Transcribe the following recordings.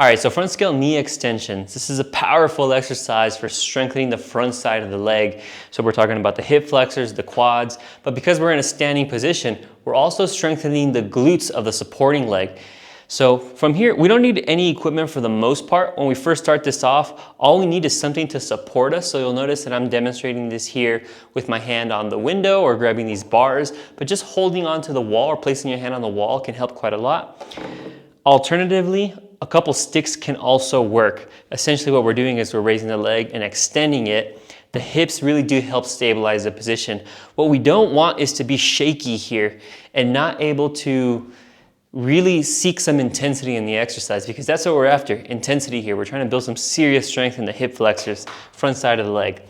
All right, so front scale knee extensions. This is a powerful exercise for strengthening the front side of the leg. So we're talking about the hip flexors, the quads, but because we're in a standing position, we're also strengthening the glutes of the supporting leg. So from here, we don't need any equipment for the most part. When we first start this off, all we need is something to support us. So you'll notice that I'm demonstrating this here with my hand on the window or grabbing these bars, but just holding onto the wall or placing your hand on the wall can help quite a lot. Alternatively, a couple sticks can also work. Essentially what we're doing is we're raising the leg and extending it. The hips really do help stabilize the position. What we don't want is to be shaky here and not able to really seek some intensity in the exercise, because that's what we're after, intensity here. We're trying to build some serious strength in the hip flexors, front side of the leg.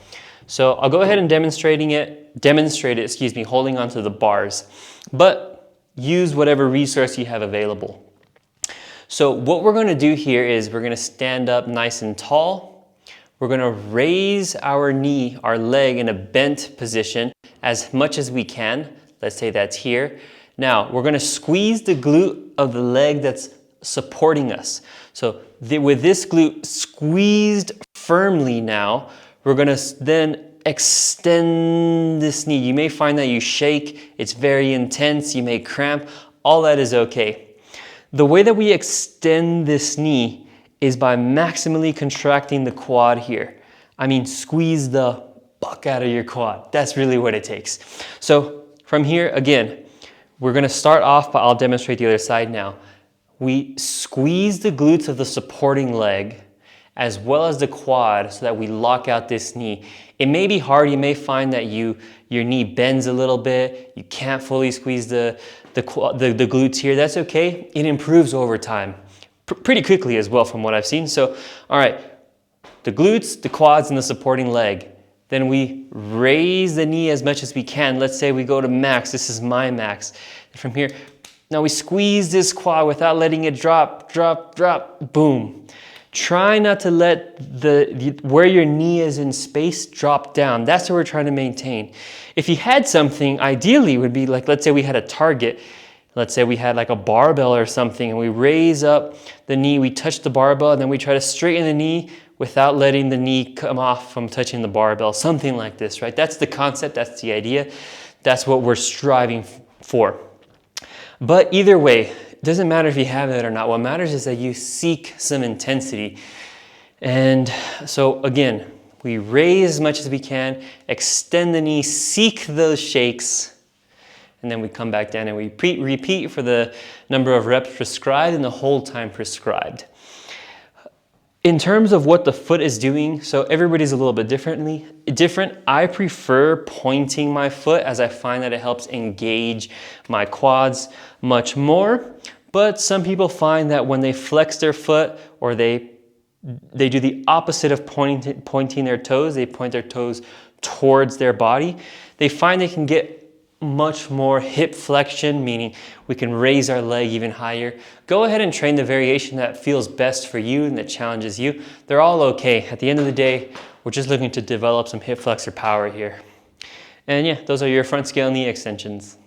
So I'll go ahead and demonstrate it, holding onto the bars, but use whatever resource you have available. So what we're gonna do here is we're gonna stand up nice and tall. We're gonna raise our knee, our leg in a bent position as much as we can. Let's say that's here. Now, we're gonna squeeze the glute of the leg that's supporting us. So with this glute squeezed firmly now, we're gonna then extend this knee. You may find that you shake, it's very intense, you may cramp, all that is okay. The way that we extend this knee is by maximally contracting the quad here. I mean, squeeze the buck out of your quad. That's really what it takes. So from here, again, we're gonna start off, but I'll demonstrate the other side now. We squeeze the glutes of the supporting leg as well as the quad so that we lock out this knee. It may be hard, you may find that your knee bends a little bit, you can't fully squeeze the glutes here. That's okay, it improves over time. Pretty quickly as well from what I've seen. So, all right, the glutes, the quads, and the supporting leg. Then we raise the knee as much as we can. Let's say we go to max, this is my max. And from here, now we squeeze this quad without letting it drop, drop, drop, boom. Try not to let where your knee is in space drop down. That's what we're trying to maintain. If you had something, ideally would be like, let's say we had a target. Let's say we had like a barbell or something and we raise up the knee, we touch the barbell, and then we try to straighten the knee without letting the knee come off from touching the barbell. Something like this, right? That's the concept, that's the idea. That's what we're striving for. But either way, it doesn't matter if you have it or not. What matters is that you seek some intensity. And so again, we raise as much as we can, extend the knee, seek those shakes, and then we come back down and we repeat for the number of reps prescribed and the whole time prescribed. In terms of what the foot is doing, so everybody's a little bit different. I prefer pointing my foot as I find that it helps engage my quads much more. But some people find that when they flex their foot or they do the opposite of pointing their toes, they point their toes towards their body, they find they can get much more hip flexion, meaning we can raise our leg even higher. Go ahead and train the variation that feels best for you and that challenges you. They're all okay. At the end of the day, we're just looking to develop some hip flexor power here. And yeah, those are your front scale knee extensions.